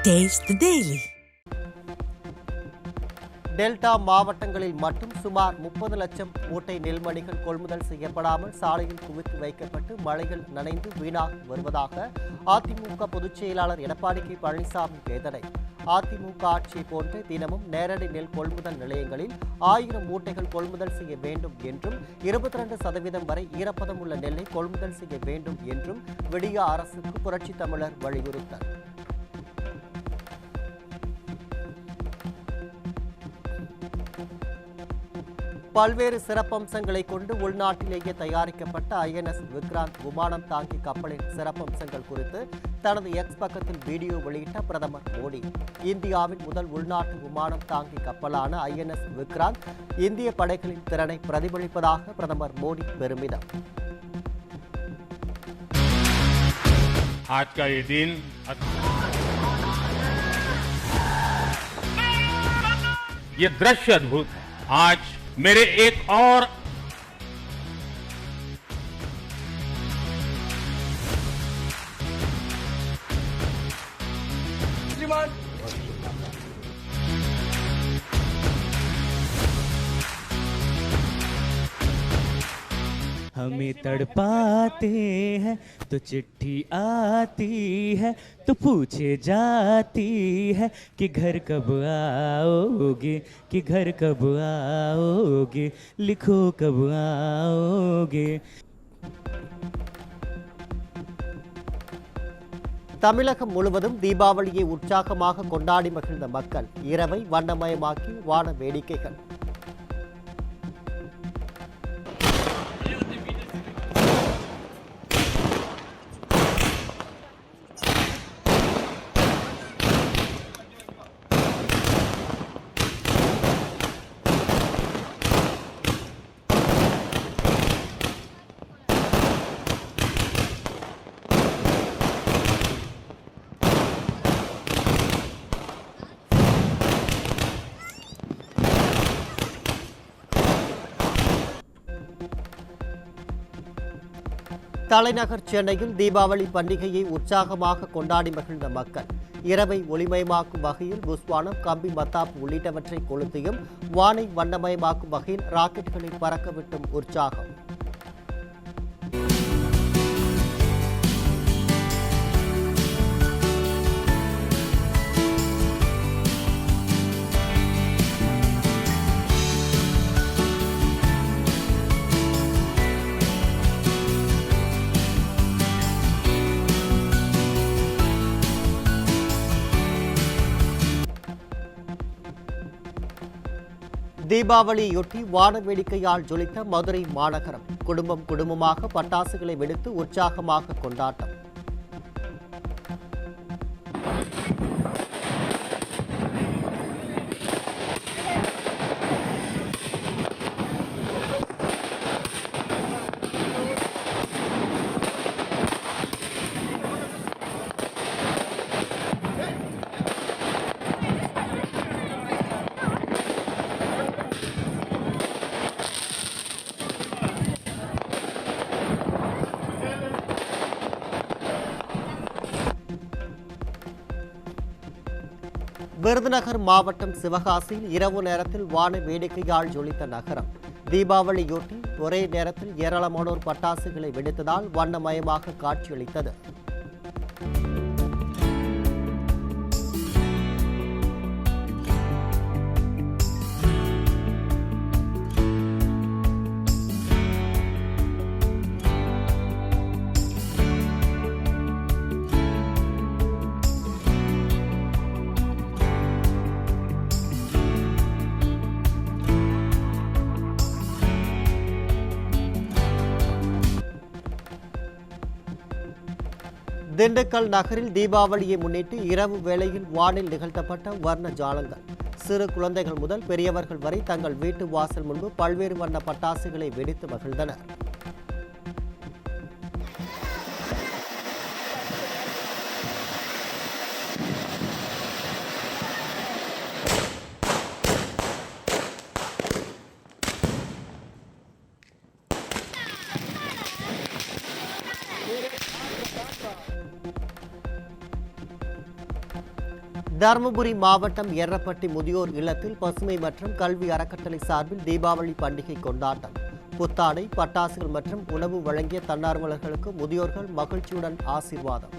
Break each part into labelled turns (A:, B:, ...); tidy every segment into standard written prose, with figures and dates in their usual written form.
A: Taste the Daily.
B: Delta மாவட்டங்களில் மட்டும் சுமார் 30 லட்சம் மூட்டை நெல்மணிகள் கொள்முதல் செய்யப்படாமல் சாலையில் குவித்து வைக்கப்பட்டு மழையில் நனைந்து வீணாகி வருவதாக அதிமுக பொதுச் செயலாளர் எடப்பாடி கே பழனிசாமி வேதனை. அதிமுக ஆட்சி போன்று தினமும் நேரடி நெல் கொள்முதல் நிலையங்களில் 1000 மூட்டைகள் கொள்முதல் செய்ய வேண்டும் என்றும் 22% வரை ஈரப்பதம் உள்ள நெல்லை கொள்முதல் செய்ய வேண்டும் என்றும் விடிய அரசுக்கு புரட்சித் தமிழர் வலியுறுத்தல். பல்வேறு சிறப்பம்சங்களை கொண்டு உள்நாட்டிலேயே தயாரிக்கப்பட்ட INS விக்ராந்த் விமானம் தாங்கி கப்பலின் சிறப்பம்சங்கள் குறித்து தனது எக்ஸ் பக்கத்தில் வீடியோ வெளியிட்ட பிரதமர் மோடி, இந்தியாவின் முதல் உள்நாட்டு விமானம் தாங்கி கப்பலான INS விக்ராந்த் இந்திய படைகளின் திறனை பிரதிபலிப்பதாக பிரதமர் மோடி பெருமிதம்.
C: आज का ये दिन ये दृश्य अद्भुत है. आज मेरे एक और
D: हमें तड़पाते हैं तो चिट्ठी आती है तो पूछे जाती है कि घर कब आओगे, कि घर कब आओगे, लिखो कब आओगे.
B: தமிழகம் முழுவதும் தீபாவளியை உற்சாகமாக கொண்டாடி மகிழ்ந்த மக்கள் இரவை வண்ணமயமாக்கி வான வேடிக்கைகள். தலைநகர் சென்னையில் தீபாவளி பண்டிகையை உற்சாகமாக கொண்டாடி மகிழ்ந்த மக்கள் இரவை ஒளிமயமாக்கும் வகையில் புஸ்வானம், கம்பி மத்தாப்பு உள்ளிட்டவற்றை கொளுத்தியும் வானை வண்ணமயமாக்கும் வகையில் ராக்கெட்டுகளை பறக்கவிட்டும் உற்சாகம். தீபாவளியொட்டி வான வேடிக்கையால் ஜொலித்த மதுரை மாநகரம் குடும்பமாக பட்டாசுகளை வெடித்து உற்சாகமாக கொண்டாட்டம். விருதுநகர் மாவட்டம் சிவகாசியில் இரவு நேரத்தில் வான வேடிக்கையால் ஜொலித்த நகரம். தீபாவளியொட்டி ஒரே நேரத்தில் ஏராளமானோர் பட்டாசுகளை வெடித்ததால் வண்ணமயமாக காட்சியளித்தது. திண்டுக்கல் நகரில் தீபாவளியை முன்னிட்டு இரவு வேளையில் வானில் நிகழ்த்தப்பட்ட வர்ண ஜாலங்கள். சிறு குழந்தைகள் முதல் பெரியவர்கள் வரை தங்கள் வீட்டு வாசல் முன்பு பல்வேறு வண்ண பட்டாசுகளை வெடித்து மகிழ்ந்தனர். தருமபுரி மாவட்டம் எர்ரப்பட்டி முதியோர் இல்லத்தில் பசுமை மற்றும் கல்வி அறக்கட்டளை சார்பில் தீபாவளி பண்டிகை கொண்டாட்டம். புத்தாடை, பட்டாசுகள் மற்றும் உணவு வழங்கிய தன்னார்வலர்களுக்கு முதியோர்கள் மகிழ்ச்சியுடன் ஆசீர்வாதம்.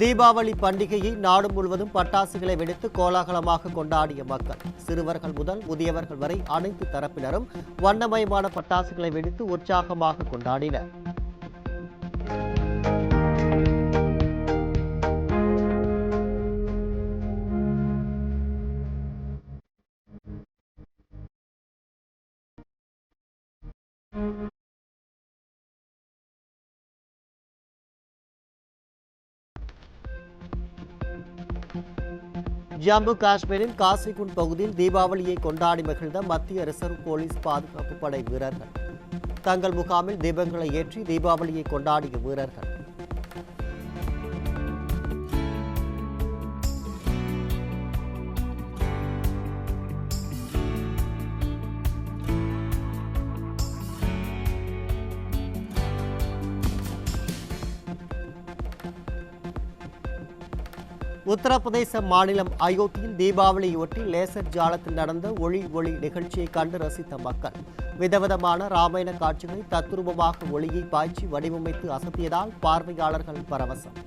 B: தீபாவளி பண்டிகையை நாடு முழுவதும் பட்டாசுகளை வெடித்து கோலாகலமாக கொண்டாடிய மக்கள். சிறுவர்கள் முதல் முதியவர்கள் வரை அனைத்து தரப்பினரும் வண்ணமயமான பட்டாசுகளை வெடித்து உற்சாகமாக கொண்டாடினர். ஜம்மு காஷ்மீரின் காசிகுண்ட் பகுதியில் தீபாவளியை கொண்டாடி மகிழ்ந்த மத்திய ரிசர்வ் போலீஸ் பாதுகாப்பு படை வீரர்கள். தங்கள் முகாமில் தீபங்களை ஏற்றி தீபாவளியை கொண்டாடிய வீரர்கள். உத்தரப்பிரதேச மாநிலம் அயோத்தியில் தீபாவளியொட்டி லேசர் ஜாலத்தில் நடந்த ஒளி நிகழ்ச்சியை கண்டு ரசித்த மக்கள். விதவிதமான ராமாயண காட்சிகளை தத்ரூபமாக ஒளியை பாய்ச்சி வடிவமைத்து அசத்தியதால் பார்வையாளர்கள் பரவசம்.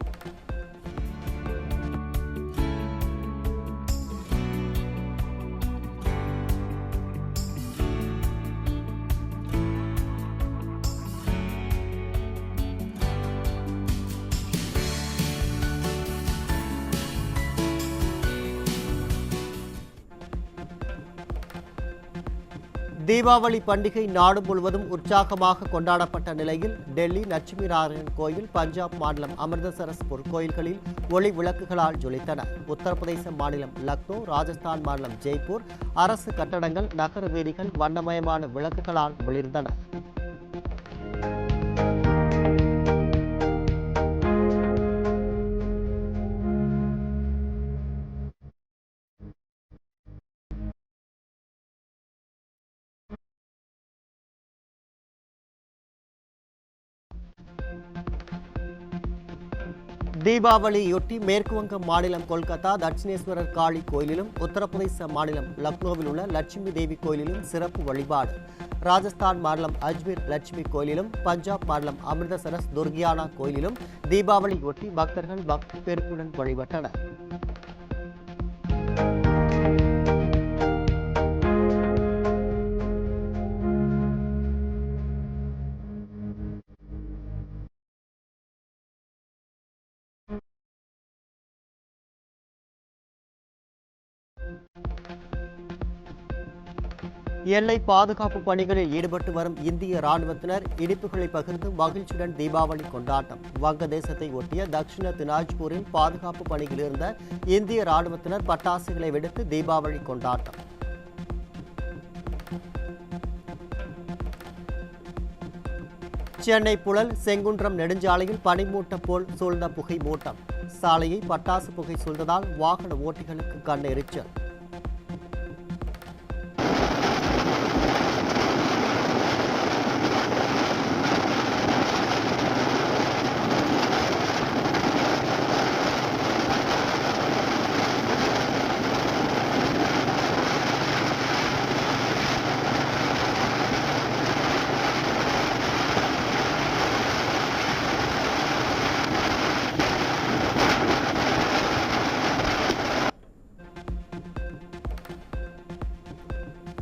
B: தீபாவளி பண்டிகை நாடு முழுவதும் உற்சாகமாக கொண்டாடப்பட்ட நிலையில் டெல்லி லட்சுமி நாராயணன் கோயில், பஞ்சாப் மாநிலம் அமிர்தசரஸ்பூர் கோயில்களில் ஒளி விளக்குகளால் ஜொலித்தன. உத்தரப்பிரதேச மாநிலம் லக்னோ, ராஜஸ்தான் மாநிலம் ஜெய்ப்பூர் அரசு கட்டடங்கள், நகர வீதிகள் வண்ணமயமான விளக்குகளால் ஒளிர்ந்தன. தீபாவளியொட்டி மேற்குவங்க மாநிலம் கொல்கத்தா தட்சிணேஸ்வரர் காளி கோயிலிலும், உத்தரப்பிரதேச மாநிலம் லக்னோவில் உள்ள லட்சுமி தேவி கோயிலிலும் சிறப்பு வழிபாடு. ராஜஸ்தான் மாநிலம் அஜ்மீர் லட்சுமி கோயிலிலும், பஞ்சாப் மாநிலம் அமிர்தசரஸ் துர்கியானா கோயிலிலும் தீபாவளியொட்டி பக்தர்கள் பக்தி பெருக்குடன் வழிபட்டனர். எல்லை பாதுகாப்பு பணிகளில் ஈடுபட்டு வரும் இந்திய ராணுவத்தினர் இனிப்புகளை பகிர்ந்து மகிழ்ச்சியுடன் தீபாவளி கொண்டாட்டம். வங்கதேசத்தை ஒட்டிய தக்ஷிண தினாஜ்பூரில் பாதுகாப்பு பணியில் இருந்த இந்திய ராணுவத்தினர் பட்டாசுகளை வெடித்து தீபாவளி கொண்டாட்டம். சென்னை புழல் செங்குன்றம் நெடுஞ்சாலையில் பனிமூட்டம் போல் சூழ்ந்த புகை மூட்டம். சாலையை பட்டாசு புகை சூழ்ந்ததால் வாகன ஓட்டிகளுக்கு கண்ணெரிச்சல்.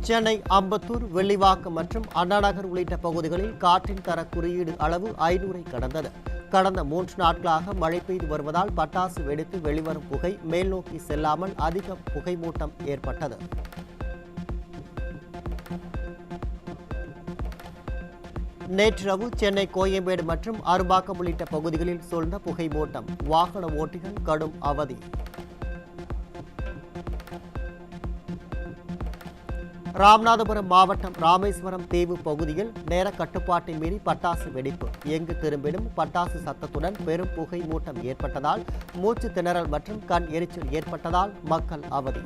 B: சென்னை அம்பத்தூர், வெள்ளிவாக்கம் மற்றும் அண்ணாநகர் உள்ளிட்ட பகுதிகளில் காற்றின் தர குறியீடு அளவு 500ஐ கடந்தது. கடந்த 3 நாட்களாக மழை பெய்து வருவதால் பட்டாசு வெடித்து வெளிவரும் புகை மேல் நோக்கி செல்லாமல் அதிக புகை மூட்டம் ஏற்பட்டது. நேற்றிரவு சென்னை கோயம்பேடு மற்றும் அரும்பாக்கம் உள்ளிட்ட பகுதிகளில் சூழ்ந்த புகை மூட்டம். வாகன ஓட்டிகள் கடும் அவதி. ராமநாதபுரம் மாவட்டம் ராமேஸ்வரம் தீவு பகுதியில் நேர கட்டுப்பாட்டை மீறி பட்டாசு வெடிப்பு. எங்கு திரும்பினும் பட்டாசு சத்தத்துடன் பெரும் புகை மூட்டம் ஏற்பட்டதால் மூச்சு திணறல் மற்றும் கண் எரிச்சல் ஏற்பட்டதால் மக்கள் அவதி.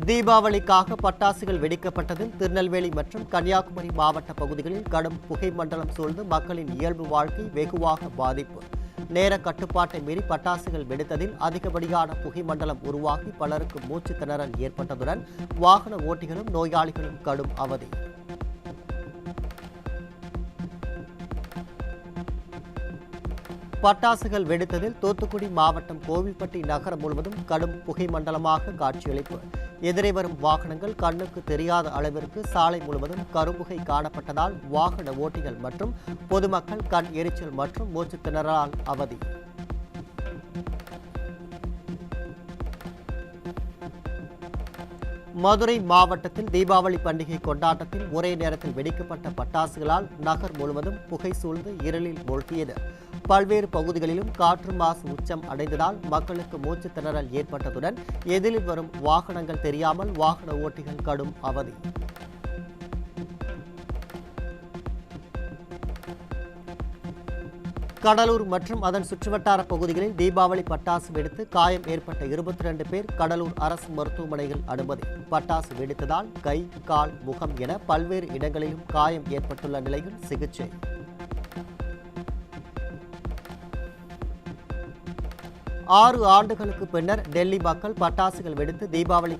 B: தீபாவளிக்காக பட்டாசுகள் வெடிக்கப்பட்டதில் திருநெல்வேலி மற்றும் கன்னியாகுமரி மாவட்ட பகுதிகளில் கடும் புகை மண்டலம் சூழ்ந்து மக்களின் இயல்பு வாழ்க்கை வெகுவாக பாதிப்பு. நேர கட்டுப்பாட்டை மீறி பட்டாசுகள் வெடித்ததில் அதிகப்படியான புகை மண்டலம் உருவாகி பலருக்கு மூச்சு திணறல் ஏற்பட்டதுடன் வாகன ஓட்டிகளும் நோயாளிகளும் கடும் அவதி. பட்டாசுகள் வெடித்ததில் தூத்துக்குடி மாவட்டம் கோவில்பட்டி நகரம் முழுவதும் கடும் புகை மண்டலமாக காட்சியளிப்பு. எதிரே வரும் வாகனங்கள் கண்ணுக்கு தெரியாத அளவிற்கு சாலை முழுவதும் கரும்புகை காணப்பட்டதால் வாகன ஓட்டிகள் மற்றும் பொதுமக்கள் கண் எரிச்சல் மற்றும் மூச்சு திணறலால் அவதி. மதுரை மாவட்டத்தில் தீபாவளி பண்டிகை கொண்டாட்டத்தில் ஒரே நேரத்தில் வெடிக்கப்பட்ட பட்டாசுகளால் நகர் முழுவதும் புகை சூழ்ந்து இருளில் மூழ்கியது. பல்வேறு பகுதிகளிலும் காற்று மாசு உச்சம் அடைந்ததால் மக்களுக்கு மூச்சு திணறல் ஏற்பட்டதுடன் எதிரில் வரும் வாகனங்கள் தெரியாமல் வாகன ஓட்டிகள் கடும் அவதி. கடலூர் மற்றும் அதன் சுற்றுவட்டார பகுதிகளில் தீபாவளி பட்டாசு வெடித்து காயம் ஏற்பட்ட 22 பேர் கடலூர் அரசு மருத்துவமனையில் அனுமதி. பட்டாசு வெடித்ததால் கை, கால், முகம் என பல்வேறு இடங்களிலும் காயம் ஏற்பட்டுள்ள நிலையில் சிகிச்சை. ஆறு ஆண்டுகளுக்கு பின்னர் டெல்லி மக்கள் பட்டாசுகள் வெடித்து தீபாவளி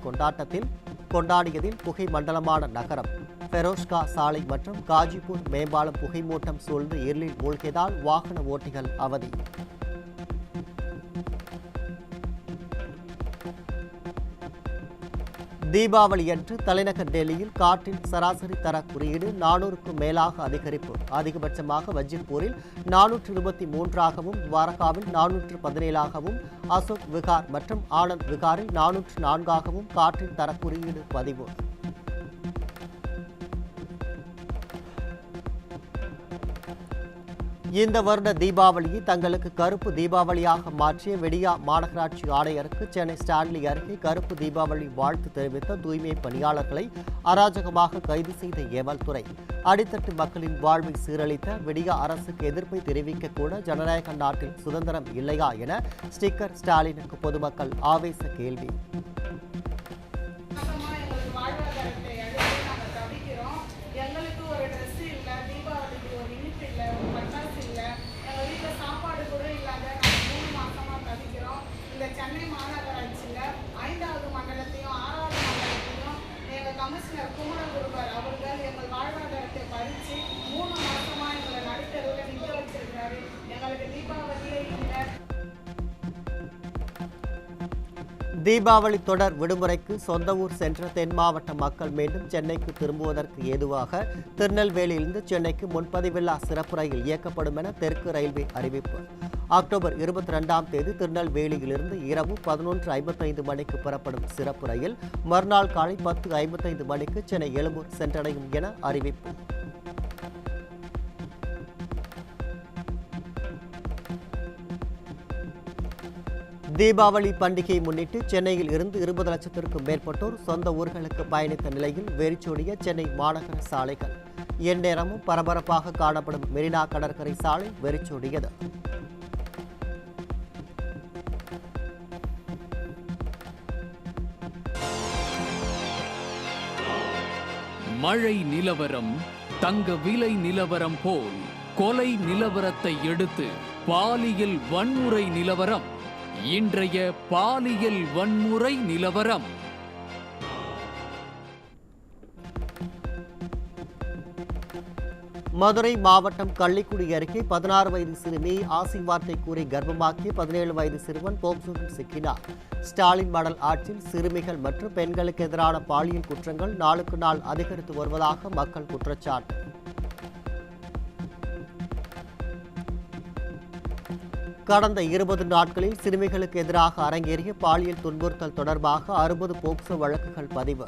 B: கொண்டாடியதில் புகை மண்டலமான நகரம். பெரோஸ்கா சாலை மற்றும் காஜிபூர் மேம்பாலம் புகை மூட்டம் சூழ்ந்து இருளில் மூழ்கியதால் வாகன ஓட்டிகள் அவதி. தீபாவளியன்று தலைநகர் டெல்லியில் காற்றின் சராசரி தர குறியீடு 400க்கும் மேலாக அதிகரிப்பு. அதிகபட்சமாக வஜ்ஜிர்பூரில் 423ஆகவும், துவாரகாவில் 417ஆகவும், அசோக் விகார் மற்றும் ஆனந்த் விகாரில் 404ஆகவும் காற்றின் தர குறியீடு பதிவு. இந்த வருட தீபாவளியை தங்களுக்கு கருப்பு தீபாவளியாக மாற்றிய விடியா மாநகராட்சி ஆணையருக்கு சென்னை ஸ்டான்லி அருகே கருப்பு தீபாவளி வாழ்த்து தெரிவித்த தூய்மை பணியாளர்களை அராஜகமாக கைது செய்த ஏவல்துறை. அடித்தட்டு மக்களின் வாழ்வை சீரழித்த விடியா அரசுக்கு எதிர்ப்பை தெரிவிக்க கூட ஜனநாயக நாட்டில் சுதந்திரம் இல்லையா என ஸ்டிக்கர் ஸ்டாலினுக்கு பொதுமக்கள் ஆவேச கேள்வி.
A: சென்னை மாநகராட்சியில் 5வது மண்டலத்தையும் 6வது மண்டலத்தையும் எங்கள் கமிஷனர் குமரகுருவர் அவர்கள் எங்கள் வாழ்வாதாரத்தை பறித்து 3 மாசமா எங்களை நடுத்தருவில் நிற்க வச்சிருக்கிறாரு. எங்களுக்கு தீபாவளியே இல்லை.
B: தீபாவளி தொடர் விடுமுறைக்கு சொந்த ஊர் சென்ற தென் மாவட்ட மக்கள் மீண்டும் சென்னைக்கு திரும்புவதற்கு ஏதுவாக திருநெல்வேலியிலிருந்து சென்னைக்கு முன்பதிவில்லா சிறப்பு ரயில் இயக்கப்படும் என தெற்கு ரயில்வே அறிவிப்பு. அக்டோபர் 22ஆம் தேதி திருநெல்வேலியிலிருந்து இரவு 11:55 மணிக்கு புறப்படும் சிறப்பு ரயில் மறுநாள் காலை 10:55 மணிக்கு சென்னை எழும்பூர் சென்றடையும் என அறிவிப்பு. தீபாவளி பண்டிகையை முன்னிட்டு சென்னையில் இருந்து 20 லட்சத்திற்கும் மேற்பட்டோர் சொந்த ஊர்களுக்கு பயணித்த நிலையில் வெறிச்சோடிய சென்னை மாநகர சாலைகள். எந்நேரமும் பரபரப்பாக காணப்படும் மெரினா கடற்கரை சாலை வெறிச்சோடியது.
E: மழை நிலவரம் தங்க விலை நிலவரம் போல் கொலை நிலவரத்தை எடுத்து பாலியல் வன்முறை நிலவரம். இன்றைய பாலியல் வன்முறை நிலவரம்.
B: மதுரை மாவட்டம் கள்ளிக்குடி அருகே 16 வயது சிறுமியை ஆசி வார்த்தை கூறி கர்ப்பமாக்கிய 17 வயது சிறுவன் போக்சோவில் சிக்கினார். ஸ்டாலின் மாடல் ஆட்சியில் சிறுமிகள் மற்றும் பெண்களுக்கு எதிரான பாலியல் குற்றங்கள் நாளுக்கு நாள் அதிகரித்து வருவதாக மக்கள் குற்றச்சாட்டு. கடந்த 20 நாட்களில் சிறுமிகளுக்கு எதிராக அரங்கேறிய பாலியல் துன்புறுத்தல் தொடர்பாக 60 போக்சோ வழக்குகள் பதிவு.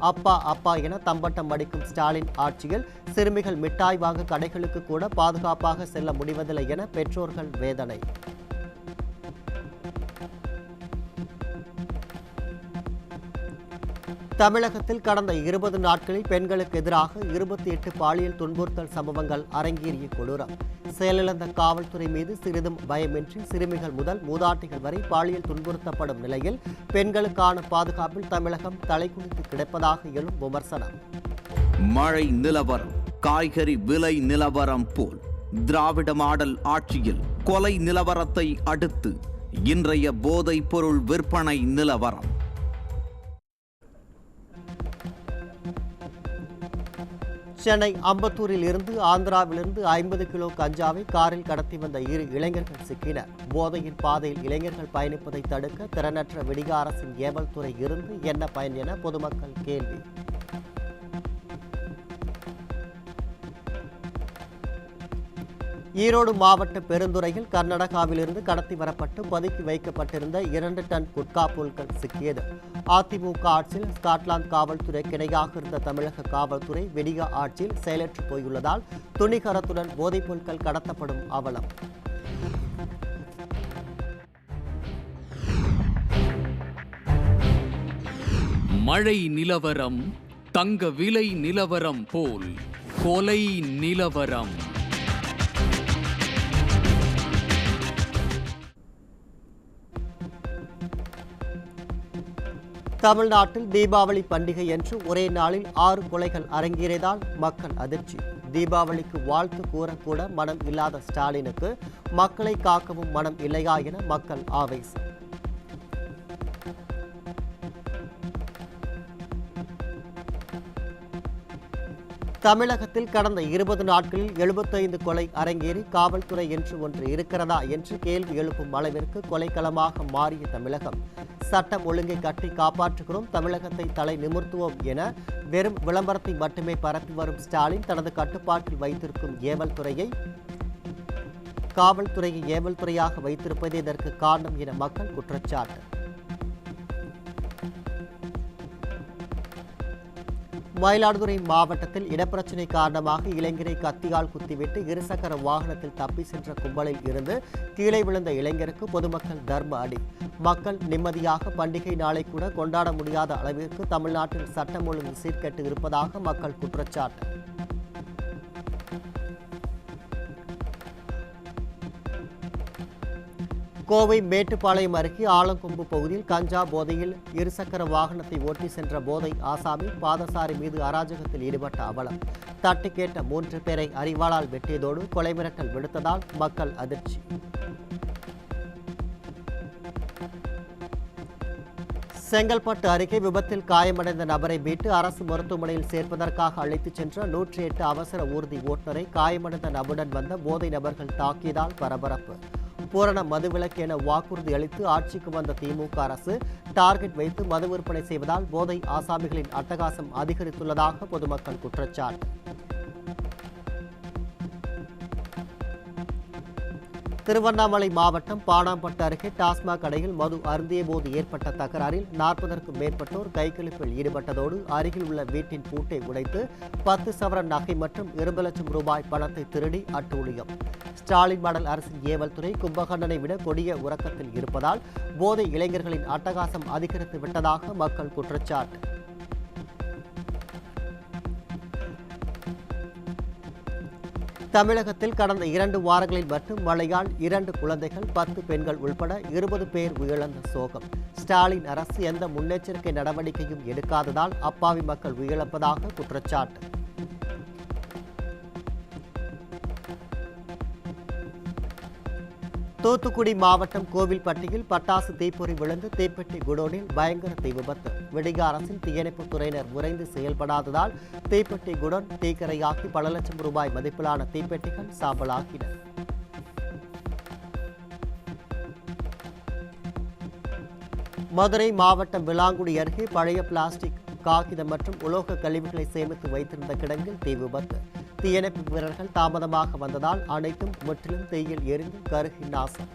B: அப்பா அப்பா என தம்பட்டம் அடிக்கும் ஸ்டாலின் ஆட்சியில் சிறுமிகள் மிட்டாய் வாங்க கடைகளுக்கு கூட பாதுகாப்பாக செல்ல முடிவதில்லை என பெற்றோர்கள் வேதனை. தமிழகத்தில் கடந்த 20 நாட்களில் பெண்களுக்கு எதிராக 28 பாலியல் துன்புறுத்தல் சம்பவங்கள் அரங்கேறிய கொடூரம். செயலிழந்த காவல்துறை மீது சிறிதும் பயமின்றி சிறுமிகள் முதல் மூதாட்டிகள் வரை பாலியல் துன்புறுத்தப்படும் நிலையில் பெண்களுக்கான பாதுகாப்பில் தமிழகம் தலைகுனிந்து கிடப்பதாக எழும் விமர்சனம்.
F: மழை நிலவரம், காய்கறி விலை நிலவரம் போல் திராவிட மாடல் ஆட்சியில் கொலை நிலவரத்தை அடுத்து இன்றைய போதைப் பொருள் விற்பனை நிலவரம்.
B: சென்னை அம்பத்தூரில் இருந்து ஆந்திராவிலிருந்து 50 கிலோ கஞ்சாவை காரில் கடத்தி வந்த 2 இளைஞர்கள் சிக்கினர். போதையின் பாதையில் இளைஞர்கள் பயணிப்பதை தடுக்க திறனற்ற விடிக அரசின் ஏவல் துறை இருந்து என்ன பயன் என பொதுமக்கள் கேள்வி. ஈரோடு மாவட்ட பெருந்துறையில் கர்நாடகாவிலிருந்து கடத்தி வரப்பட்டு பதுக்கி வைக்கப்பட்டிருந்த 2 டன் குட்கா பொருட்கள் சிக்கியது. அதிமுக ஆட்சியில் ஸ்காட்லாந்து காவல்துறை இணையாக இருந்த தமிழக காவல்துறை விடிக ஆட்சியில் செயலற்று போயுள்ளதால் துணிகரத்துடன் போதைப் பொருட்கள் கடத்தப்படும் அவலம்.
E: மழை நிலவரம், தங்க விலை நிலவரம் போல் கொலை நிலவரம்.
B: தமிழ்நாட்டில் தீபாவளி பண்டிகை என்று ஒரே நாளில் 6 கொலைகள் அரங்கேறியதால் மக்கள் அதிர்ச்சி. தீபாவளிக்கு வாழ்த்து கூறக்கூட மனம் இல்லாத ஸ்டாலினுக்கு மக்களை காக்கவும் மனம் இல்லையா என மக்கள் ஆவேசம். தமிழகத்தில் கடந்த 20 நாட்களில் 75 கொலை அரங்கேறி காவல்துறை என்று ஒன்று இருக்கிறதா என்று கேள்வி எழுப்பும் அளவிற்கு கொலைக்களமாக மாறிய தமிழகம். சட்டம் ஒழுங்கை கட்டி காப்பாற்றுகிறோம், தமிழகத்தை தலை நிமிர்த்துவோம் என வெறும் விளம்பரத்தை மட்டுமே பரப்பி வரும் ஸ்டாலின் தனது கட்டுப்பாட்டில் வைத்திருக்கும் காவல்துறையை ஏவல் துறையாக வைத்திருப்பதே இதற்கு காரணம் என மக்கள் குற்றச்சாட்டு. மயிலாடுதுறை மாவட்டத்தில் இடப்பிரச்சினை காரணமாக இளைஞரை கத்தியால் குத்திவிட்டு இருசக்கர வாகனத்தில் தப்பி சென்ற கும்பலில் இருந்து கீழே விழுந்த இளைஞருக்கு பொதுமக்கள் தர்ம அடி. மக்கள் நிம்மதியாக பண்டிகை நாளை கூட கொண்டாட முடியாத அளவிற்கு தமிழ்நாட்டில் சட்டம் ஒழுங்கு சீர்கெட்டு இருப்பதாக மக்கள் குற்றச்சாட்டு. கோவை மேட்டுப்பாளையம் அருகே ஆலங்கொம்பு பகுதியில் கஞ்சா போதையில் இருசக்கர வாகனத்தை ஓட்டி சென்ற போதை ஆசாமி பாதசாரி மீது அராஜகத்தில் ஈடுபட்ட அவலம். தட்டி கேட்ட 3 பேரை அரிவாளால் வெட்டியதோடு கொலை மிரட்டல் விடுத்ததால் மக்கள் அதிர்ச்சி. செங்கல்பட்டு அருகே விபத்தில் காயமடைந்த நபரை மீட்டு அரசு மருத்துவமனையில் சேர்ப்பதற்காக அழைத்துச் சென்ற 108 அவசர ஊர்தி ஓட்டுநரை காயமடைந்த நபருடன் வந்த போதை நபர்கள் தாக்கியதால் பரபரப்பு. பூரண மதுவிலக்கு என வாக்குறுதி அளித்து ஆட்சிக்கு வந்த திமுக அரசு டார்கெட் வைத்து மது விற்பனை செய்வதால் போதை ஆசாமிகளின் அட்டகாசம் அதிகரித்துள்ளதாக பொதுமக்கள் குற்றச்சாட்டு. திருவண்ணாமலை மாவட்டம் பாணாம்பட்டு அருகே டாஸ்மாக் கடையில் மது அருந்திய போது ஏற்பட்ட தகராறில் 40க்கும் மேற்பட்டோர் கைகலப்பில் ஈடுபட்டதோடு அருகில் உள்ள வீட்டின் பூட்டை உடைத்து 10 சவரன் நகை மற்றும் 2 லட்சம் ரூபாய் பணத்தை திருடி அட்டூழியம். ஸ்டாலின் மாடல் அரசின் ஏவல் துறை கும்பகர்ணனை விட கொடிய உறக்கத்தில் இருப்பதால் போதை இளைஞர்களின் அட்டகாசம் அதிகரித்து விட்டதாக மக்கள் குற்றச்சாட்டு. தமிழகத்தில் கடந்த 2 வாரங்களில் மட்டும் மழையால் 2 குழந்தைகள் 10 பெண்கள் உள்பட 20 பேர் உயிரிழந்த சோகம். ஸ்டாலின் அரசு எந்த முன்னெச்சரிக்கை நடவடிக்கையும் எடுக்காததால் அப்பாவி மக்கள் உயிரிழப்பதாக குற்றச்சாட்டு. தூத்துக்குடி மாவட்டம் கோவில்பட்டியில் பட்டாசு தீப்பொறி விழுந்து தீப்பெட்டி குடோனில் பயங்கர தீ விபத்து. விடிக அரசின் தீயணைப்பு துறையினர் விரைந்து செயல்படாததால் தீப்பெட்டி குடோன் தீக்கரையாகி பல லட்சம் ரூபாய் மதிப்பிலான தீப்பெட்டிகள் சாம்பலாகின. மதுரை மாவட்டம் விளாங்குடி அருகே பழைய பிளாஸ்டிக், காகிதம் மற்றும் உலோக கழிவுகளை சேமித்து வைத்திருந்த கிடங்கில் தீ விபத்து. தீயணைப்பு வீரர்கள் தாமதமாக வந்ததால் அனைத்தும் முற்றிலும் தீயில் எரிந்து கருகி நாசம்.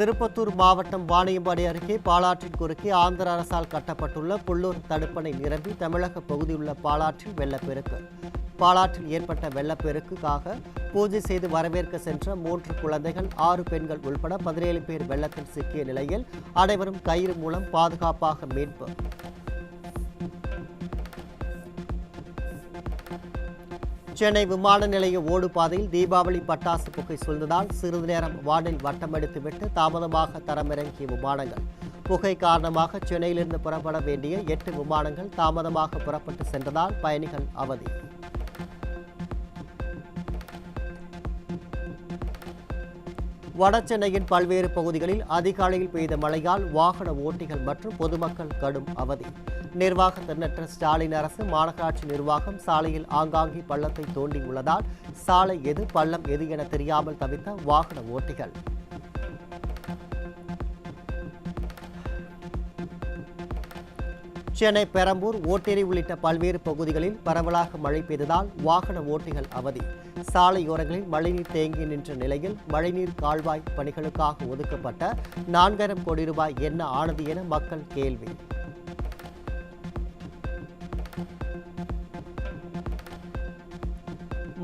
B: திருப்பத்தூர் மாவட்டம் வாணியம்பாடி அருகே பாலாற்றின் குறுக்கே ஆந்திர அரசால் கட்டப்பட்டுள்ள புள்ளூர் தடுப்பணை நிரம்பி தமிழக பகுதியுள்ள பாலாற்றில் வெள்ளப்பெருக்கு. பாலாற்றில் ஏற்பட்ட வெள்ளப்பெருக்குக்காக பூஜை செய்து வரவேற்க சென்ற 3 குழந்தைகள் 6 பெண்கள் உள்பட 17 பேர் வெள்ளத்தில் சிக்கிய நிலையில் அனைவரும் கயிறு மூலம் பாதுகாப்பாக மீட்பு. சென்னை விமான நிலைய ஓடுபாதையில் தீபாவளி பட்டாசு புகை சூழ்ந்ததால் சிறிது நேரம் வானில் வட்டமடித்துவிட்டு தாமதமாக தரமிறங்கிய விமானங்கள். புகை காரணமாக சென்னையிலிருந்து புறப்பட வேண்டிய 8 விமானங்கள் தாமதமாக புறப்பட்டு சென்றதால் பயணிகள் அவதி. வடசென்னையின் பல்வேறு பகுதிகளில் அதிகாலையில் பெய்த மழையால் வாகன ஓட்டிகள் மற்றும் பொதுமக்கள் கடும் அவதி. நிர்வாக திறனற்ற ஸ்டாலின் அரசு மாநகராட்சி நிர்வாகம் சாலையில் ஆங்காங்கே பள்ளத்தை தோண்டி உள்ளதால் சாலை எது பள்ளம் எது என தெரியாமல் தவித்த வாகன ஓட்டிகள். சென்னை பெரம்பூர் ஓட்டேரி உள்ளிட்ட பல்வேறு பகுதிகளில் பரவலாக மழை பெய்ததால் வாகன ஓட்டிகள் அவதி. சாலையோரங்களில் மழைநீர் தேங்கி நின்ற நிலையில் மழைநீர் கால்வாய் பணிகளுக்காக ஒதுக்கப்பட்ட 4000 கோடி ரூபாய் என்ன ஆனது என மக்கள் கேள்வி.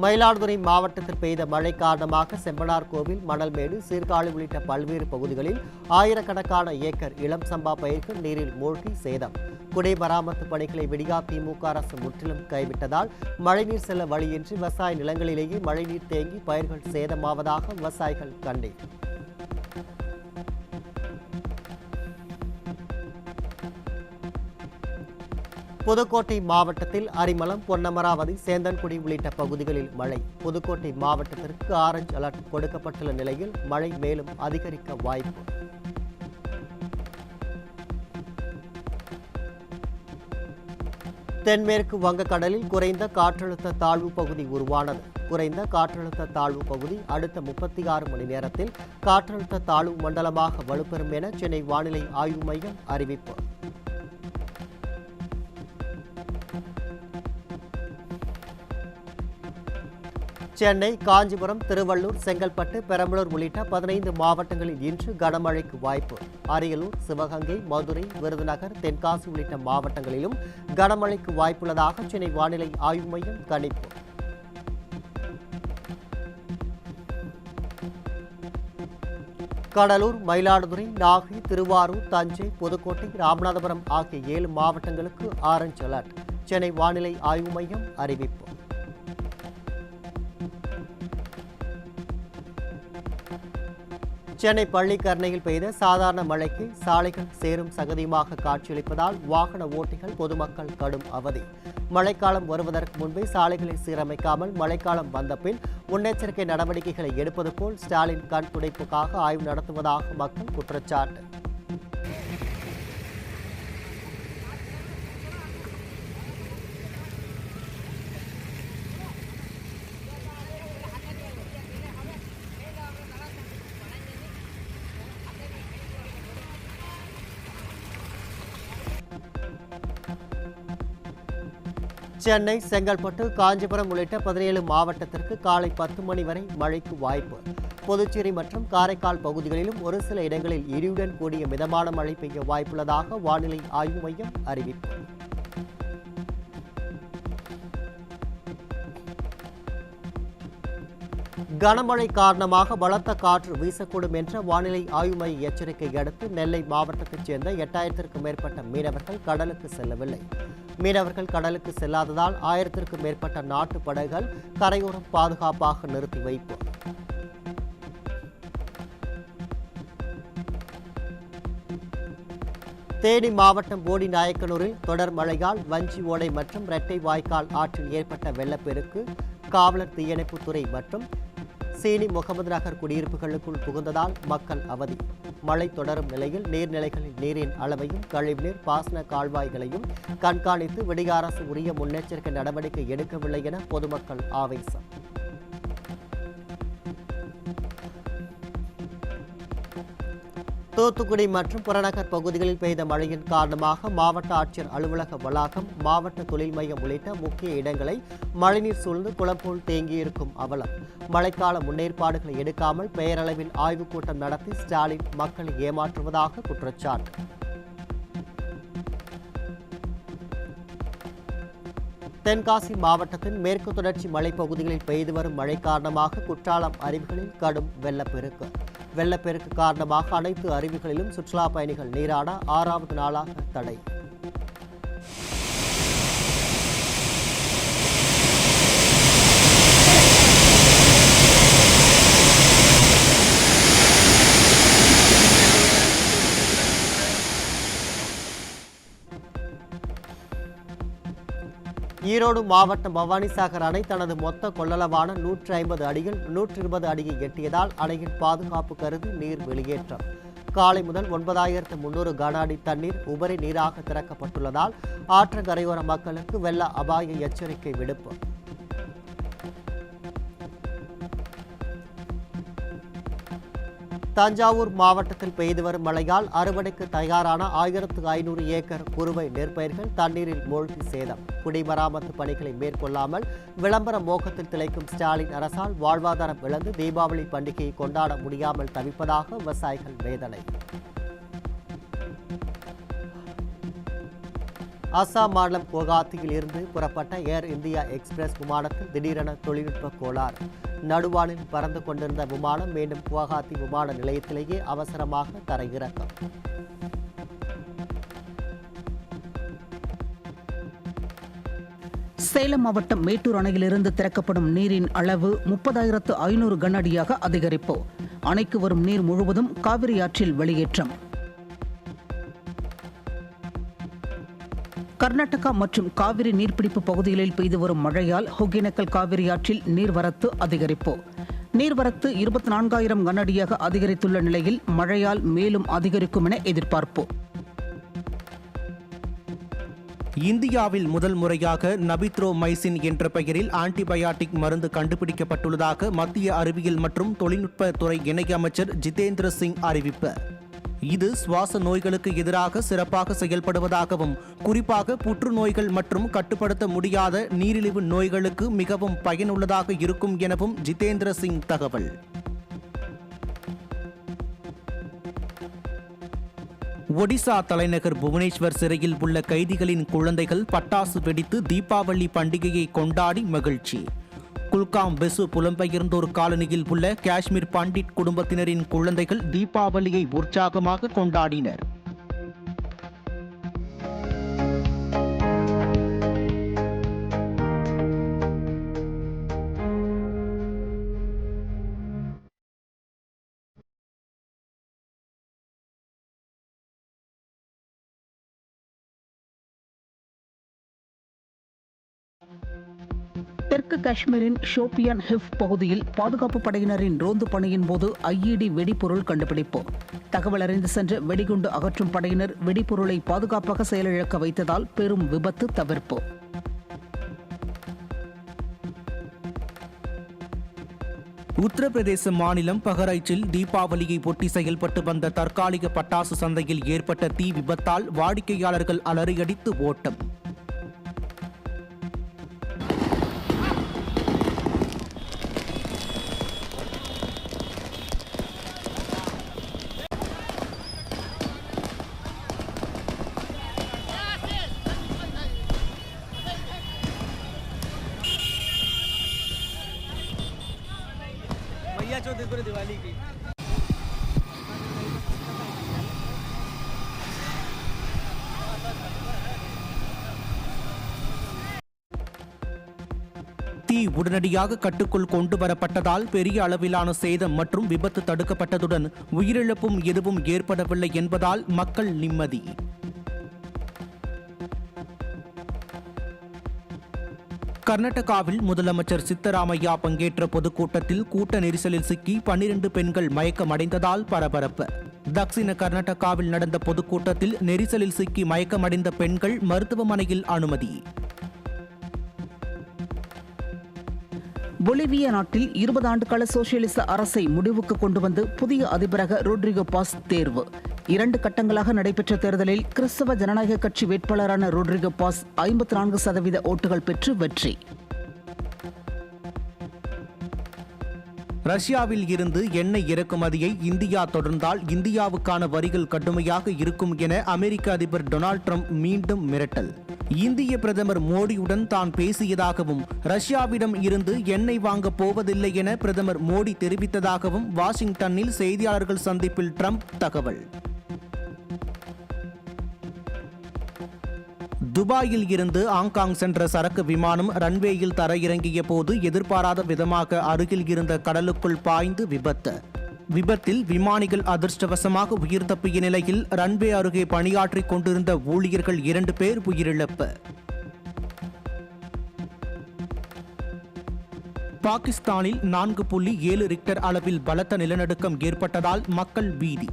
B: மயிலாடுதுறை மாவட்டத்தில் பெய்த மழை காரணமாக செம்பனார் கோவில், மணல்மேடு, சீர்காழி உள்ளிட்ட பல்வேறு பகுதிகளில் ஆயிரக்கணக்கான ஏக்கர் இளம் சம்பா பயிர்கள் நீரில் மூழ்கி சேதம். குடிமராமத்து பணிகளை விடியா திமுக அரசு முற்றிலும் கைவிட்டதால் மழைநீர் செல்ல வழியின்றி விவசாய நிலங்களிலேயே மழைநீர் தேங்கி பயிர்கள் சேதமாவதாக விவசாயிகள் கண்டீர். புதுக்கோட்டை மாவட்டத்தில் அரிமளம், பொன்னமராவதி, சேந்தன்குடி உள்ளிட்ட பகுதிகளில் மழை. புதுக்கோட்டை மாவட்டத்திற்கு ஆரஞ்சு அலர்ட் கொடுக்கப்பட்டுள்ள நிலையில் மழை மேலும் அதிகரிக்க வாய்ப்பு. தென்மேற்கு வங்கக்கடலில் குறைந்த காற்றழுத்த தாழ்வு பகுதி உருவானது. குறைந்த காற்றழுத்த தாழ்வு பகுதி அடுத்த 36 மணி நேரத்தில் காற்றழுத்த தாழ்வு மண்டலமாக வலுப்பெறும் என சென்னை வானிலை ஆய்வு மையம் அறிவிப்பு. சென்னை, காஞ்சிபுரம், திருவள்ளூர், செங்கல்பட்டு, பெரம்பலூர் உள்ளிட்ட 15 மாவட்டங்களில் இன்று கனமழைக்கு வாய்ப்பு. அரியலூர், சிவகங்கை, மதுரை, விருதுநகர், தென்காசி உள்ளிட்ட மாவட்டங்களிலும் கனமழைக்கு வாய்ப்புள்ளதாக சென்னை வானிலை ஆய்வு மையம் கணிப்பு. கடலூர், மயிலாடுதுறை, நாகை, திருவாரூர், தஞ்சை, புதுக்கோட்டை, ராமநாதபுரம் ஆகிய 7 மாவட்டங்களுக்கு ஆரஞ்சு அலர்ட். சென்னை வானிலை ஆய்வு மையம் அறிவிப்பு. சென்னை பள்ளிக்கரணையில் பெய்த சாதாரண மழைக்கு சாலைகள் சேரும் சகதியுமாக காட்சியளிப்பதால் வாகன ஓட்டிகள், பொதுமக்கள் கடும் அவதி. மழைக்காலம் வருவதற்கு முன்பே சாலைகளை சீரமைக்காமல் மழைக்காலம் வந்தபின் முன்னெச்சரிக்கை நடவடிக்கைகளை எடுப்பது போல் ஸ்டாலின் கண் துடைப்புக்காக ஆய்வு நடத்துவதாக மக்கள் குற்றச்சாட்டு. சென்னை, செங்கல்பட்டு, காஞ்சிபுரம் உள்ளிட்ட 17 மாவட்டத்திற்கு காலை 10 மணி வரை மழைக்கு வாய்ப்பு. புதுச்சேரி மற்றும் காரைக்கால் பகுதிகளிலும் ஒரு சில இடங்களில் இடியுடன் கூடிய மிதமான மழை பெய்ய வாய்ப்புள்ளதாக வானிலை ஆய்வு மையம் அறிவிப்பு. கனமழை காரணமாக பலத்த காற்று வீசக்கூடும் என்ற வானிலை ஆய்வு மைய எச்சரிக்கையை அடுத்து நெல்லை மாவட்டத்தைச் சேர்ந்த 8000க்கும் மேற்பட்ட மீனவர்கள் கடலுக்கு செல்லவில்லை. மீனவர்கள் கடலுக்கு செல்லாததால் 1000க்கும் மேற்பட்ட நாட்டு படகுகள் கரையோரம் பாதுகாப்பாக நிறுத்தி வைப்பு. தேனி மாவட்டம் போடிநாயக்கனூரில் தொடர் மழையால் வஞ்சி ஓடை மற்றும் இரட்டை வாய்க்கால் ஆற்றில் ஏற்பட்ட வெள்ளப்பெருக்கு காவலர், தீயணைப்புத்துறை மற்றும் சீனி முகமது நகர் குடியிருப்புகளுக்குள் புகுந்ததால் மக்கள் அவதி. மழை தொடரும் நிலையில் நீர்நிலைகளில் நீரின் அளவையும் கழிவுநீர் பாசன கால்வாய்களையும் கண்காணித்து விடிய அரசு உரிய முன்னெச்சரிக்கை நடவடிக்கை எடுக்கவில்லை என பொதுமக்கள் ஆவேசம். தூத்துக்குடி மற்றும் புறநகர் பகுதிகளில் பெய்த மழையின் காரணமாக மாவட்ட ஆட்சியர் அலுவலக வளாகம், மாவட்ட தொழில் மையம் உள்ளிட்ட முக்கிய இடங்களை மழைநீர் சூழ்ந்து குளம் போல் தேங்கியிருக்கும் அவலம். மழைக்கால முன்னேற்பாடுகளை எடுக்காமல் பெயரளவில் ஆய்வுக் கூட்டம் நடத்தி ஸ்டாலின் மக்களை ஏமாற்றுவதாக குற்றச்சாட்டு. தென்காசி மாவட்டத்தின் மேற்கு தொடர்ச்சி மலைப்பகுதிகளில் பெய்து வரும் மழை காரணமாக குற்றாலம் அருவிகளில் கடும் வெள்ளப்பெருக்கு. வெள்ளப்பெருக்கு காரணமாக அனைத்து அருவிகளிலும் சுற்றுலா பயணிகள் நீராட 6வது நாளாக தடை. ஈரோடு மாவட்டம் பவானிசாகர் அணை தனது மொத்த கொள்ளளவான 150 அடியில் 120 அடியை எட்டியதால் அணையின் பாதுகாப்பு கருதி நீர் வெளியேற்றம். காலை முதல் 9300 கன அடி தண்ணீர் உபரி நீராக திறக்கப்பட்டுள்ளதால் ஆற்றங்கரையோர மக்களுக்கு வெள்ள அபாய எச்சரிக்கை விடுப்பு. தஞ்சாவூர் மாவட்டத்தில் பெய்து வரும் மழையால் அறுவடைக்கு தயாரான 1500 ஏக்கர் குறுவை நெற்பயிர்கள் தண்ணீரில் மூழ்கி சேதம். குடிமராமத்து பணிகளை மேற்கொள்ளாமல் விளம்பர மோகத்தில் திளைக்கும் ஸ்டாலின் அரசால் வாழ்வாதாரம் இழந்து தீபாவளி பண்டிகையை கொண்டாட முடியாமல் தவிப்பதாக விவசாயிகள் வேதனை. அசாம் மாநிலம் குவஹாத்தியில் இருந்து புறப்பட்ட ஏர் இந்தியா எக்ஸ்பிரஸ் விமானத்தில் திடீரென தொழில்நுட்ப கோளாறு. நடுவானில் பறந்து கொண்டிருந்த விமானம் மீண்டும் குவஹாத்தி விமான நிலையத்திலேயே அவசரமாக தரையிறக்கம்.
G: சேலம் மாவட்டம் மேட்டூர் அணையிலிருந்து திறக்கப்படும் நீரின் அளவு 30,500 கன அடியாக அதிகரிப்பு. அணைக்கு வரும் நீர் முழுவதும் காவிரி ஆற்றில் வெளியேற்றம். கர்நாடகா மற்றும் காவிரி நீர்பிடிப்பு பகுதிகளில் பெய்து வரும் மழையால் ஒகேனக்கல் காவிரி ஆற்றில் நீர்வரத்து அதிகரிப்பு. நீர்வரத்து 24,000 கன அடியாக அதிகரித்துள்ள நிலையில் மழையால் மேலும் அதிகரிக்கும் என எதிர்பார்ப்பு.
H: இந்தியாவில் முதல் முறையாக நபித்ரோமைசின் என்ற பெயரில் ஆன்டிபயாட்டிக் மருந்து கண்டுபிடிக்கப்பட்டுள்ளதாக மத்திய அறிவியல் மற்றும் தொழில்நுட்ப துறை இணையமைச்சர் ஜிதேந்திர சிங் அறிவிப்பு. இது சுவாச நோய்களுக்கு எதிராக சிறப்பாக செயல்படுவதாகவும் குறிப்பாக புற்றுநோய்கள் மற்றும் கட்டுப்படுத்த முடியாத நீரிழிவு நோய்களுக்கு மிகவும் பயனுள்ளதாக இருக்கும் எனவும் ஜிதேந்திர சிங் தகவல். ஒடிசா தலைநகர் புவனேஸ்வர் சிறையில் உள்ள கைதிகளின் குழந்தைகள் பட்டாசு வெடித்து தீபாவளி பண்டிகையை கொண்டாடி மகிழ்ச்சி. குல்காம் பெசு புலம்பெயர்ந்தோர் காலனியில் உள்ள காஷ்மீர் பண்டிட் குடும்பத்தினரின் குழந்தைகள் தீபாவளியை உற்சாகமாக கொண்டாடினர்.
G: தெற்கு காஷ்மீரின் ஷோபியான் ஹிஃப் பகுதியில் பாதுகாப்பு படையினரின் ரோந்து பணியின் போது ஐஇடி வெடிபொருள் கண்டுபிடிப்பு. தகவல் அறிந்து சென்ற வெடிகுண்டு அகற்றும் படையினர் வெடிபொருளை பாதுகாப்பாக செயலிழக்க வைத்ததால் பெரும் விபத்து தவிர்ப்பு.
H: உத்தரப்பிரதேச மாநிலம் பஹரைச்சில் தீபாவளியை ஒட்டி செயல்பட்டு வந்த தற்காலிக பட்டாசு சந்தையில் ஏற்பட்ட தீ விபத்தால் வாடிக்கையாளர்கள் அலறியடித்து ஓட்டம்.
D: दिवाली की
H: தீ உடனடியாக கட்டுக்குள் கொண்டு வரப்பட்டதால் பெரிய அளவிலான சேதம் மற்றும் விபத்து தடுக்கப்பட்டதுடன் உயிரிழப்பும் எதுவும் ஏற்படவில்லை என்பதால் மக்கள் நிம்மதி. கர்நாடகாவில் முதலமைச்சர் சித்தராமையா பங்கேற்ற பொதுக்கூட்டத்தில் கூட்ட நெரிசலில் சிக்கி 12 பெண்கள் மயக்கமடைந்ததால் பரபரப்பு. தக்சிண கர்நாடகாவில் நடந்த பொதுக்கூட்டத்தில் நெரிசலில் சிக்கி மயக்கமடைந்த பெண்கள் மருத்துவமனையில் அனுமதி.
G: பொலிவியா நாட்டில் 20 ஆண்டுகால சோசியலிச அரசை முடிவுக்கு கொண்டு வந்து புதிய அதிபராக ரோட்ரிகோ பாஸ் தேர்வு. 2 கட்டங்களாக நடைபெற்ற தேர்தலில் கிறிஸ்தவ ஜனநாயக கட்சி வேட்பாளரான ரோட்ரிகோ பாஸ் 54% ஓட்டுகள் பெற்று வெற்றி.
H: ரஷ்யாவில் இருந்து எண்ணெய் இறக்குமதியை இந்தியா தொடர்ந்தால் இந்தியாவுக்கான வரிகள் கடுமையாக இருக்கும் என அமெரிக்க அதிபர் டொனால்ட் ட்ரம்ப் மீண்டும் மிரட்டல். இந்திய பிரதமர் மோடியுடன் தான் பேசியதாகவும் ரஷ்யாவிடம் இருந்து எண்ணெய் வாங்கப் போவதில்லை என பிரதமர் மோடி தெரிவித்ததாகவும் வாஷிங்டனில் செய்தியாளர்கள் சந்திப்பில் ட்ரம்ப் தகவல். துபாயில் இருந்து ஹாங்காங் சென்ற சரக்கு விமானம் ரன்வேயில் தரையிறங்கிய போது எதிர்பாராத விதமாக அருகில் இருந்த கடலுக்குள் பாய்ந்து விபத்து. விபத்தில் விமானிகள் அதிர்ஷ்டவசமாக உயிர் தப்பிய நிலையில் ரன்வே அருகே பணியாற்றிக் கொண்டிருந்த ஊழியர்கள் 2 பேர் உயிரிழப்பு. பாகிஸ்தானில் 4.7 ரிக்டர் அளவில் பலத்த நிலநடுக்கம் ஏற்பட்டதால் மக்கள் பீதி.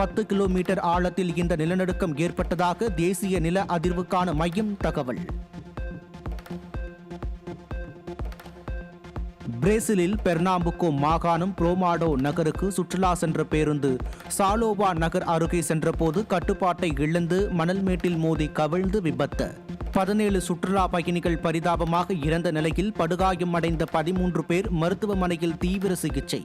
H: 10 கிலோமீட்டர் ஆழத்தில் இந்த நிலநடுக்கம் ஏற்பட்டதாக தேசிய நில அதிர்வுக்கான மையம் தகவல். பிரேசிலில் பெர்னாம்புக்கோ மாகாணம் புரோமாடோ நகருக்கு சுற்றுலா சென்ற பேருந்து சாலோவா நகர் அருகே சென்றபோது கட்டுப்பாட்டை இழந்து மணல்மேட்டில் மோதி கவிழ்ந்து விபத்து. 17 சுற்றுலா பயணிகள் பரிதாபமாக இறந்த நிலையில் படுகாயம் அடைந்த 13 பேர் மருத்துவமனையில் தீவிர சிகிச்சை.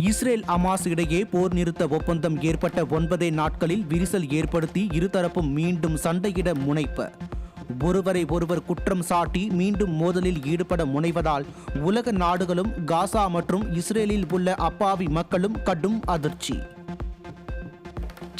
H: இஸ்ரேல் அமாஸ் இடையே போர் நிறுத்த ஒப்பந்தம் ஏற்பட்ட 9 நாட்களில் விரிசல் ஏற்படுத்தி இருதரப்பும் மீண்டும் சண்டையிட முனைப்பு. ஒருவரை ஒருவர் குற்றம் சாட்டி மீண்டும் மோதலில் ஈடுபட முனைவதால் உலக நாடுகளும் காசா மற்றும் இஸ்ரேலில் உள்ள அப்பாவி மக்களும் கடும் அதிர்ச்சி.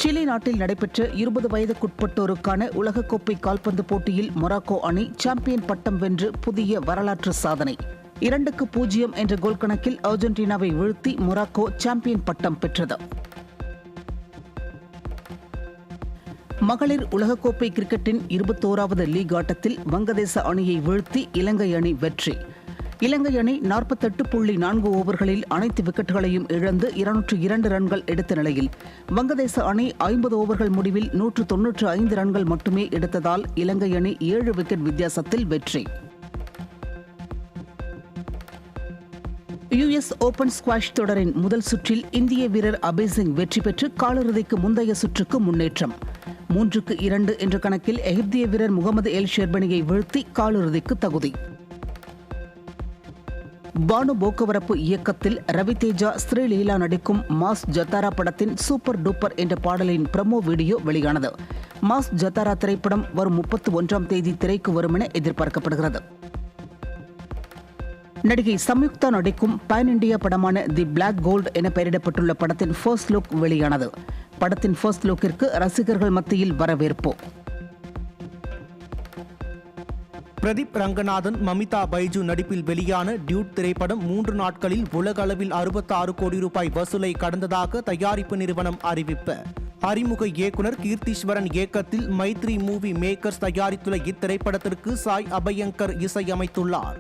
G: சிலி நாட்டில் நடைபெற்ற 20 வயதுக்குட்பட்டோருக்கான உலகக்கோப்பை கால்பந்து போட்டியில் மொராக்கோ அணி சாம்பியன் பட்டம் வென்று புதிய வரலாற்று சாதனை. 2-0 என்ற கோல் கணக்கில் அர்ஜென்டினாவை வீழ்த்தி மொராக்கோ சாம்பியன் பட்டம் பெற்றது. மகளிர் உலகக்கோப்பை கிரிக்கெட்டின் 21வது லீக் ஆட்டத்தில் வங்கதேச அணியை வீழ்த்தி இலங்கை அணி வெற்றி. இலங்கை அணி 48.4 ஓவர்களில் அனைத்து விக்கெட்டுகளையும் இழந்து 202 ரன்கள் எடுத்த நிலையில் வங்கதேச அணி 50 ஓவர்கள் முடிவில் 195 ரன்கள் மட்டுமே எடுத்ததால் இலங்கை அணி 7 விக்கெட் வித்தியாசத்தில் வெற்றி. US ஓபன் ஸ்குவாஷ் தொடரின் முதல் சுற்றில் இந்திய வீரர் அபய் சிங் வெற்றி பெற்று காலிறுதிக்கு முந்தைய சுற்றுக்கு முன்னேற்றம். 3-2 என்ற கணக்கில் எகிப்திய வீரர் முகமது எல் ஷெர்பனியை வீழ்த்தி காலிறுதிக்கு தகுதி. பானு போக்குவரப்பு இயக்கத்தில் ரவிதேஜா ஸ்ரீலீலா நடிக்கும் மாஸ் ஜத்தாரா படத்தின் சூப்பர் டூப்பர் என்ற பாடலின் ப்ரமோ வீடியோ வெளியானது. மாஸ் ஜத்தாரா திரைப்படம் வரும் 31ஆம் தேதி திரைக்கு வரும் என எதிர்பார்க்கப்படுகிறது. நடிகை சம்யுக்தா நடிக்கும் பான் இண்டியா படமான தி பிளாக் கோல்ட் என பெயரிடப்பட்டுள்ள படத்தின் ஃபர்ஸ்ட் லுக் வெளியானது. படத்தின் ஃபர்ஸ்ட் லுக்கிற்கு ரசிகர்கள் மத்தியில் வரவேற்பு.
H: பிரதீப் ரங்கநாதன், மமிதா பைஜு நடிப்பில் வெளியான டியூட் திரைப்படம் 3 நாட்களில் உலக அளவில் 66 கோடி ரூபாய் வசூலை கடந்ததாக தயாரிப்பு நிறுவனம் அறிவிப்பு. அறிமுக இயக்குனர் கீர்த்தீஸ்வரன் இயக்கத்தில் மைத்ரி மூவி மேக்கர்ஸ் தயாரித்துள்ள இத்திரைப்படத்திற்கு சாய் அபயங்கர் இசையமைத்துள்ளார்.